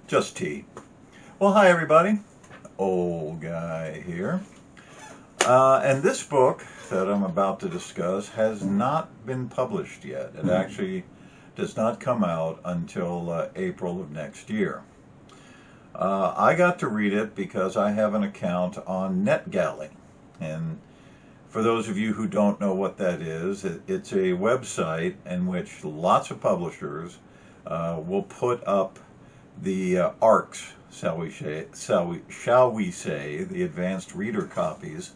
Just tea. Well, hi everybody. Old guy here. And this book that I'm about to discuss has not been published yet. It actually does not come out until April of next year. I got to read it because I have an account on NetGalley. And for those of you who don't know what that is, it's a website in which lots of publishers will put up the ARCs, shall we say, the advanced reader copies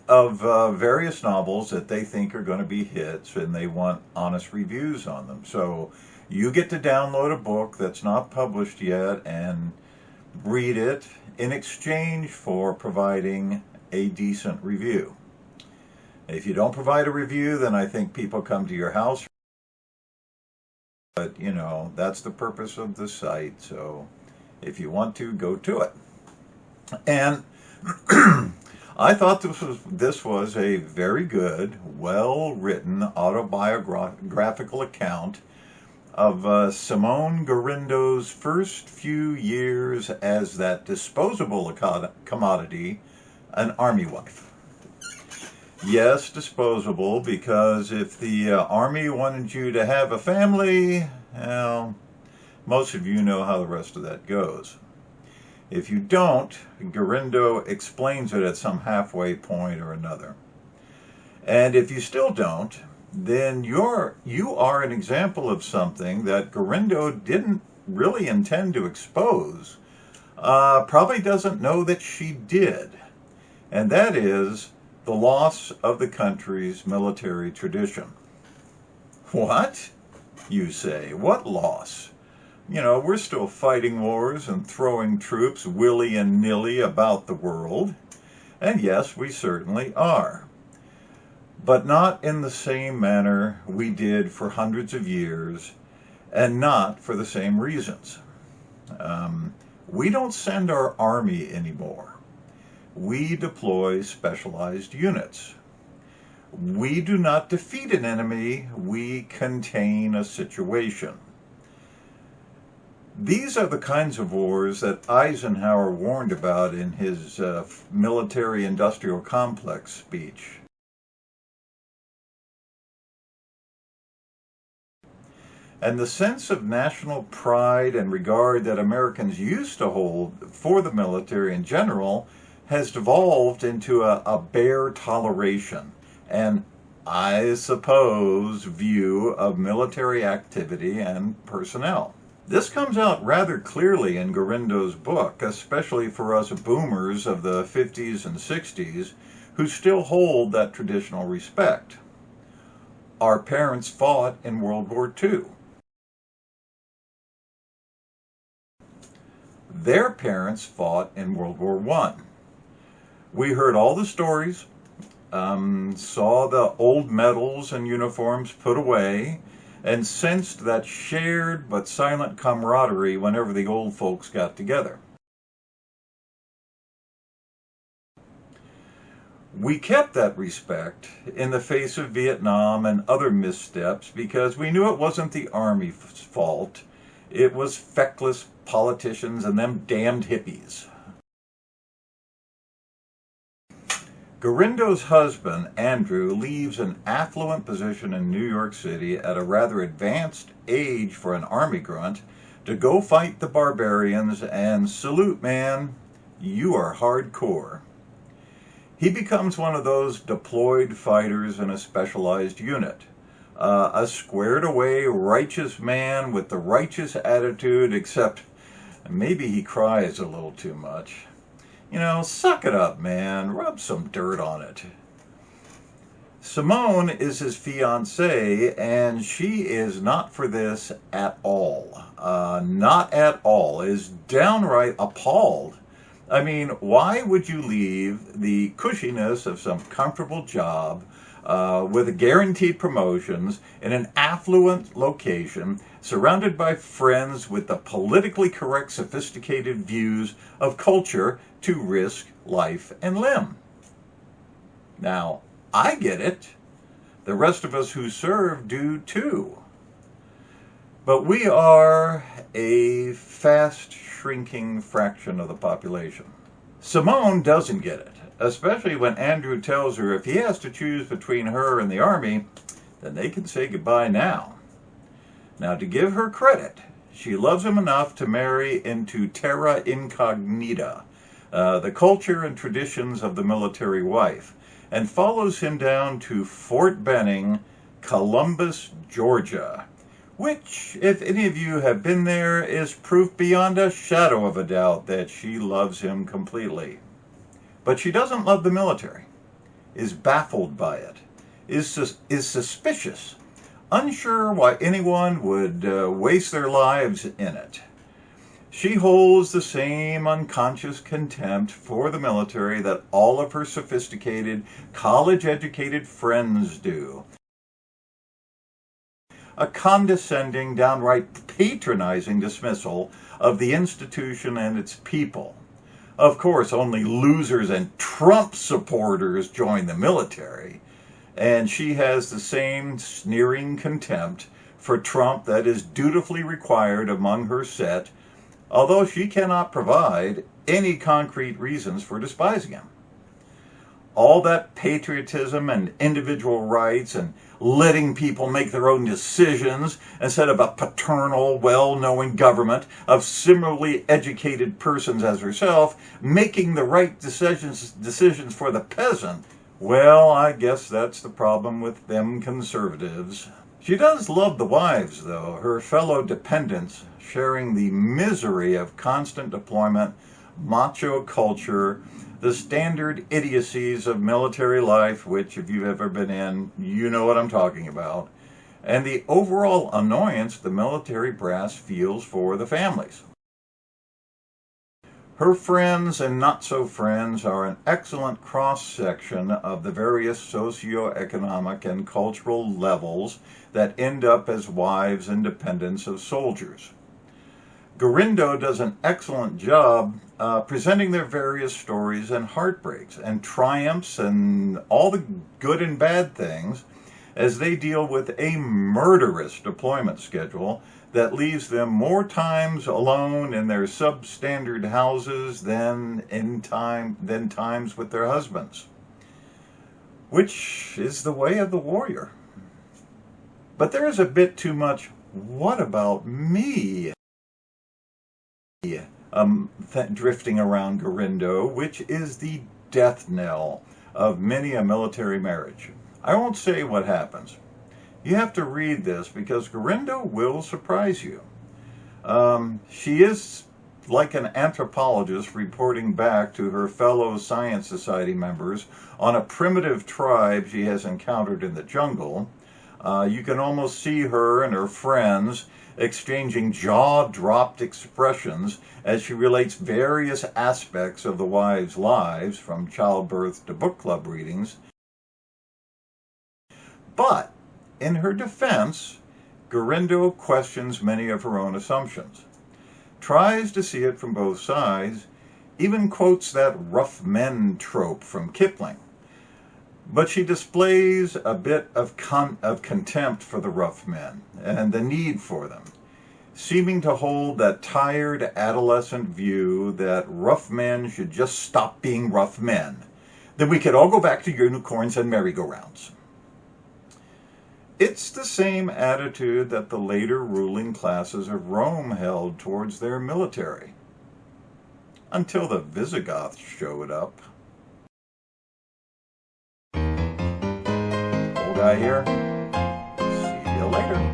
of various novels that they think are going to be hits, and they want honest reviews on them. So you get to download a book that's not published yet and read it in exchange for providing a decent review. If you don't provide a review, then I think people come to your house. But, you know, that's the purpose of the site. So if you want to, go to it. And I thought this was a very good, well-written autobiographical account of Simone Garindo's first few years as that disposable commodity, an army wife. Yes, disposable, because if the Army wanted you to have a family, well, most of you know how the rest of that goes. If you don't, Garindo explains it at some halfway point or another. And if you still don't, then you are an example of something that Garindo didn't really intend to expose, probably doesn't know that she did, and that is the loss of the country's military tradition. What? You say. What loss? You know, we're still fighting wars and throwing troops willy and nilly about the world. And yes, we certainly are. But not in the same manner we did for hundreds of years, and not for the same reasons. We don't send our army anymore. We deploy specialized units. We do not defeat an enemy, we contain a situation. These are the kinds of wars that Eisenhower warned about in his military-industrial complex speech. And the sense of national pride and regard that Americans used to hold for the military in general has devolved into a bare toleration and, I suppose, view of military activity and personnel. This comes out rather clearly in Garindo's book, especially for us boomers of the 50s and 60s who still hold that traditional respect. Our parents fought in World War II. Their parents fought in World War I. We heard all the stories, saw the old medals and uniforms put away, and sensed that shared but silent camaraderie whenever the old folks got together. We kept that respect in the face of Vietnam and other missteps because we knew it wasn't the Army's fault. It was feckless politicians and them damned hippies. Garindo's husband, Andrew, leaves an affluent position in New York City at a rather advanced age for an army grunt to go fight the barbarians, and salute, man, you are hardcore. He becomes one of those deployed fighters in a specialized unit. A squared-away, righteous man with the righteous attitude, except maybe he cries a little too much. You know, suck it up, man. Rub some dirt on it. Simone is his fiancée, and she is not for this at all. Not at all. Is downright appalled. I mean, why would you leave the cushiness of some comfortable job with guaranteed promotions in an affluent location, surrounded by friends with the politically correct, sophisticated views of culture, to risk life and limb? Now, I get it. The rest of us who serve do too. But we are a fast shrinking fraction of the population. Simone doesn't get it, especially when Andrew tells her if he has to choose between her and the army, then they can say goodbye now. Now, to give her credit, she loves him enough to marry into terra incognita, the culture and traditions of the military wife, and follows him down to Fort Benning, Columbus, Georgia, which, if any of you have been there, is proof beyond a shadow of a doubt that she loves him completely. But she doesn't love the military, is baffled by it, is suspicious, unsure why anyone would waste their lives in it. She holds the same unconscious contempt for the military that all of her sophisticated, college-educated friends do. A condescending, downright patronizing dismissal of the institution and its people. Of course, only losers and Trump supporters join the military, and she has the same sneering contempt for Trump that is dutifully required among her set, although she cannot provide any concrete reasons for despising him. All that patriotism and individual rights and letting people make their own decisions instead of a paternal, well-knowing government of similarly educated persons as herself making the right decisions for the peasant. Well, I guess that's the problem with them conservatives. She does love the wives, though, her fellow dependents, sharing the misery of constant deployment, macho culture, the standard idiocies of military life, which if you've ever been in, you know what I'm talking about, and the overall annoyance the military brass feels for the families. Her friends and not-so-friends are an excellent cross-section of the various socio-economic and cultural levels that end up as wives and dependents of soldiers. Gorindo does an excellent job presenting their various stories and heartbreaks and triumphs and all the good and bad things as they deal with a murderous deployment schedule that leaves them more times alone in their substandard houses than times with their husbands, which is the way of the warrior. But there is a bit too much "what about me?" drifting around Gorindo, which is the death knell of many a military marriage. I won't say what happens. You have to read this because Gorindo will surprise you. She is like an anthropologist reporting back to her fellow Science Society members on a primitive tribe she has encountered in the jungle. You can almost see her and her friends exchanging jaw-dropped expressions as she relates various aspects of the wives' lives, from childbirth to book club readings. But, in her defense, Gorindo questions many of her own assumptions, tries to see it from both sides, even quotes that rough men trope from Kipling. But she displays a bit of contempt for the rough men and the need for them, seeming to hold that tired adolescent view that rough men should just stop being rough men. Then we could all go back to unicorns and merry-go-rounds. It's the same attitude that the later ruling classes of Rome held towards their military, until the Visigoths showed up. Old guy here. See you later.